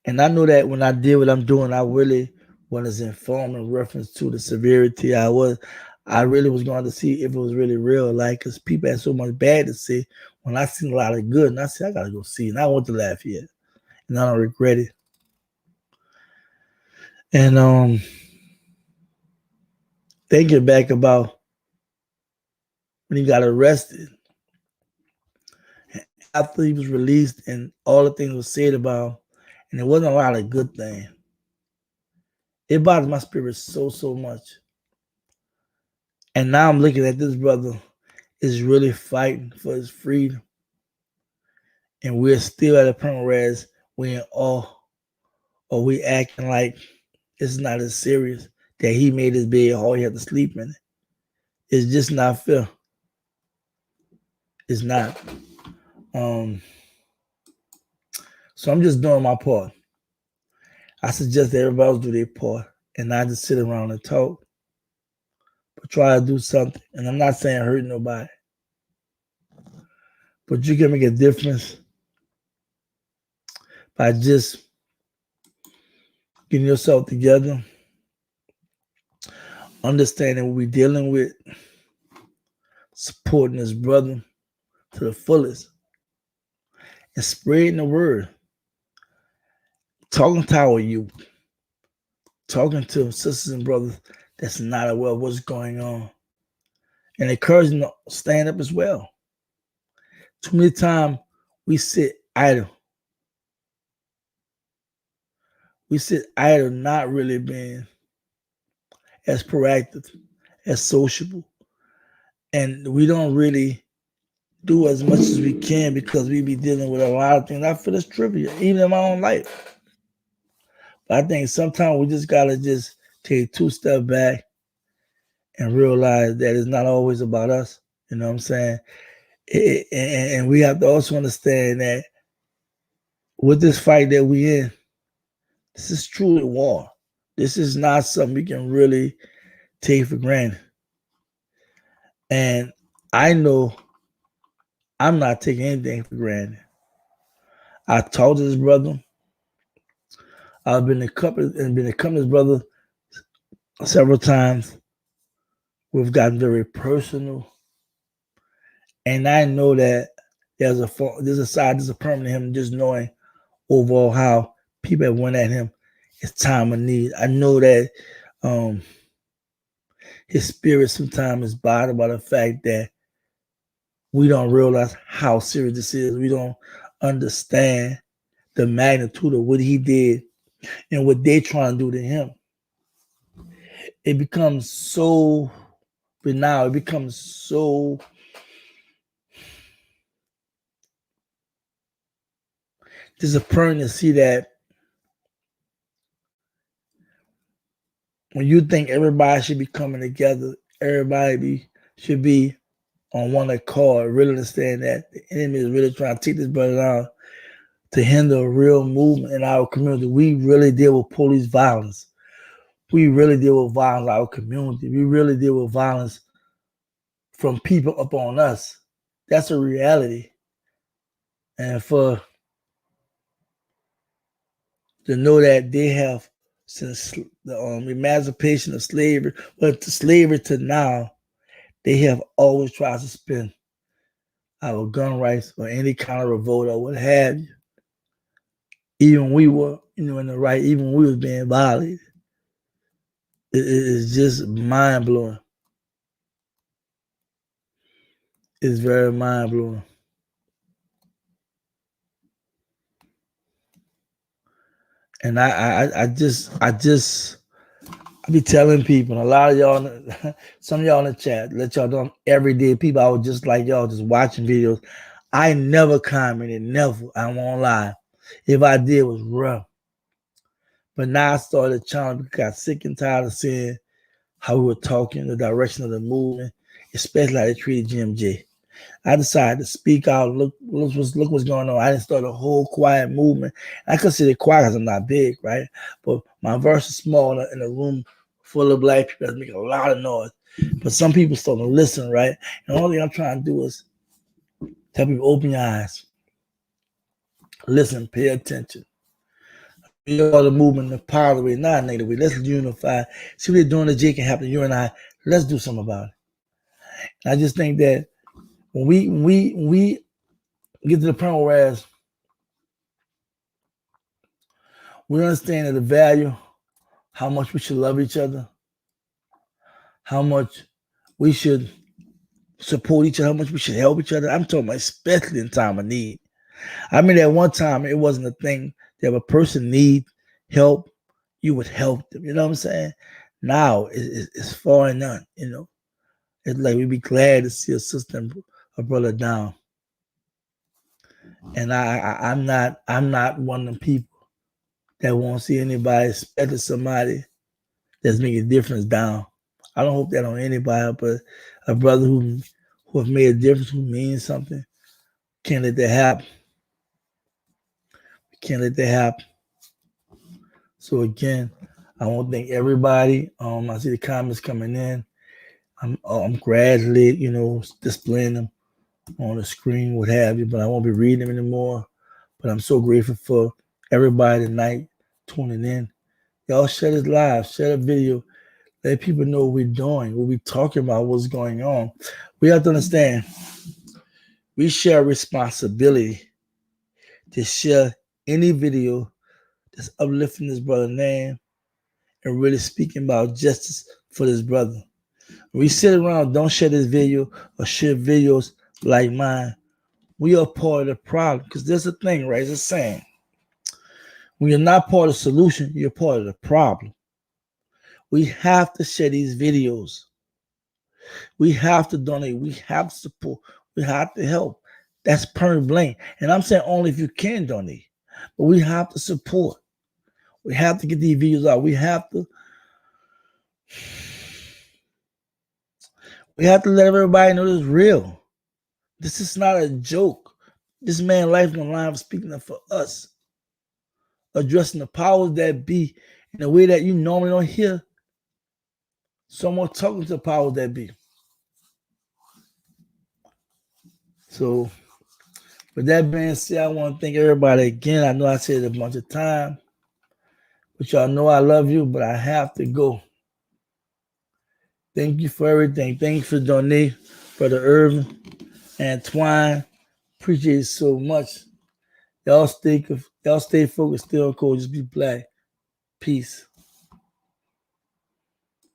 [SPEAKER 2] And I know that when I did what I'm doing, I really was informed in reference to the severity I really was going to see if it was really real. Like, because people had so much bad to say. When I seen a lot of good, and I said, I got to go see it. And I went to Lafayette. And I don't regret it. And thinking back about when he got arrested, after he was released and all the things was said about him, and it wasn't a lot of good things. It bothered my spirit so, so much. And now I'm looking at this brother is really fighting for his freedom. And we're still at a point where we're in awe, or we acting like it's not as serious that he made his bed, all he had to sleep in it. It's just not fair. It's not. So I'm just doing my part. I suggest that everybody else do their part and not just sit around and talk, but try to do something. And I'm not saying hurt nobody, but you can make a difference by just getting yourself together, understanding what we're dealing with, supporting this brother to the fullest, and spreading the word. Talking to our youth, talking to sisters and brothers that's not aware of what's going on, and encouraging them to stand up as well. Too many times we sit idle. We sit idle, not really being as proactive, as sociable. And we don't really do as much as we can because we be dealing with a lot of things. I feel it's trivial, even in my own life. But I think sometimes we just got to just take 2 steps back and realize that it's not always about us. You know what I'm saying? And we have to also understand that with this fight that we in, this is truly war. This is not something we can really take for granted. And I know I'm not taking anything for granted. I told this brother, I've been accompanied his brother several times. We've gotten very personal. And I know that there's a side disappointment in him just knowing overall how people have went at him. It's time of need. I know that his spirit sometimes is bothered by the fact that we don't realize how serious this is. We don't understand the magnitude of what he did and what they're trying to do to him. It becomes so, but now it becomes so disappointing to see that when you think everybody should be coming together, everybody should be on one accord, really understand that the enemy is really trying to take this brother down to hinder a real movement in our community. We really deal with police violence. We really deal with violence in our community. We really deal with violence from people up on us. That's a reality. And for to know that they have, since the emancipation of slavery, but to slavery to now, they have always tried to suspend our gun rights or any kind of revolt or what have you. Even we were, in the right, even we was being violated. It's just mind blowing. It's very mind blowing. And I just I be telling people, and a lot of y'all, some of y'all in the chat, let y'all know I'm everyday people. I was just like y'all, just watching videos. I never commented, never. I won't lie. If I did, it was rough. But now I started challenging because I got sick and tired of seeing how we were talking, the direction of the movement, especially how they treated GMJ. I decided to speak out, look what's going on. I didn't start a whole quiet movement. I consider it quiet because I'm not big, right? But my verse is small in a room full of black people that's making a lot of noise. But some people still don't listen, right? And the only thing I'm trying to do is tell people, open your eyes. Listen, pay attention. We all the movement, the power of the way, not a negative way. Let's unify. See what they're doing to Jake and happen. You and I, let's do something about it. And I just think that when we get to the point where we understand that the value, how much we should love each other, how much we should support each other, how much we should help each other. I'm talking about especially in time of need. I mean, at one time, it wasn't a thing that if a person need help, you would help them. You know what I'm saying? Now, it's far and none, you know. It's like we'd be glad to see a sister and a brother down. And I'm not one of them people that won't see anybody, especially somebody that's making a difference down. I don't hope that on anybody, but a brother who have made a difference, who means something, can't let that happen. Can't let that happen. So again, I want to thank everybody. I see the comments coming in. I'm gradually, you know, displaying them on the screen, what have you, but I won't be reading them anymore. But I'm so grateful for everybody tonight tuning in. Y'all share this live, share the video, let people know what we're doing, what we're talking about, what's going on. We have to understand, we share responsibility to share any video that's uplifting this brother's name and really speaking about justice for this brother. We sit around, don't share this video or share videos like mine. We are part of the problem because there's a thing, right? It's a saying. When you're not part of the solution, you're part of the problem. We have to share these videos. We have to donate. We have to support. We have to help. That's point blank. And I'm saying only if you can donate. But we have to support. We have to get these videos out. We have to let everybody know this is real. This is not a joke. This man's life on the line for speaking up for us. Addressing the powers that be in a way that you normally don't hear someone talking to the powers that be. So, with that being said, I want to thank everybody again. I know I said it a bunch of times, but y'all know I love you, but I have to go. Thank you for everything. Thank you for donating, Brother Irvin, Antoine. Appreciate it so much. Y'all stay focused, still cold, just be black. Peace.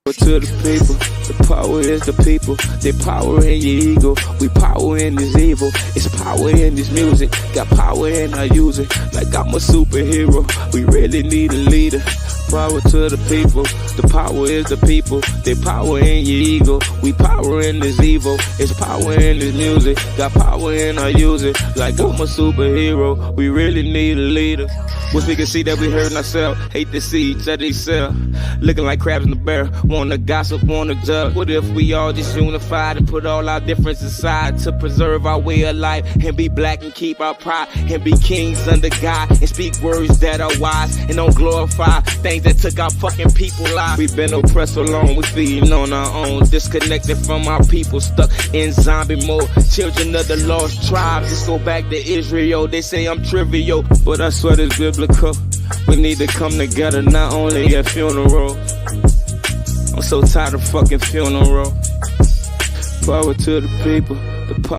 [SPEAKER 1] To the people, the power is the people. They power in your ego. We power in this evil. It's power in this music. Got power and I use it like I'm a superhero. We really need a leader. Power to the people. The power is the people. They power in your ego. We power in this evil. It's power in this music. Got power and I use it like I'm a superhero. We really need a leader. Wish we could see that we hurting ourselves. Hate to see each other excel. Looking like crabs in the barrel. Wanna gossip, wanna judge. What if we all just unified and put all our differences aside to preserve our way of life and be black and keep our pride and be kings under God and speak words that are wise and don't glorify things that took our fucking people lives. We've been oppressed so long, we feeding on our own. Disconnected from our people, stuck in zombie mode. Children of the lost tribes, just go back to Israel. They say I'm trivial, but I swear it's biblical. We need to come together, not only at funeral. I'm so tired of fucking funeral. Power to the people.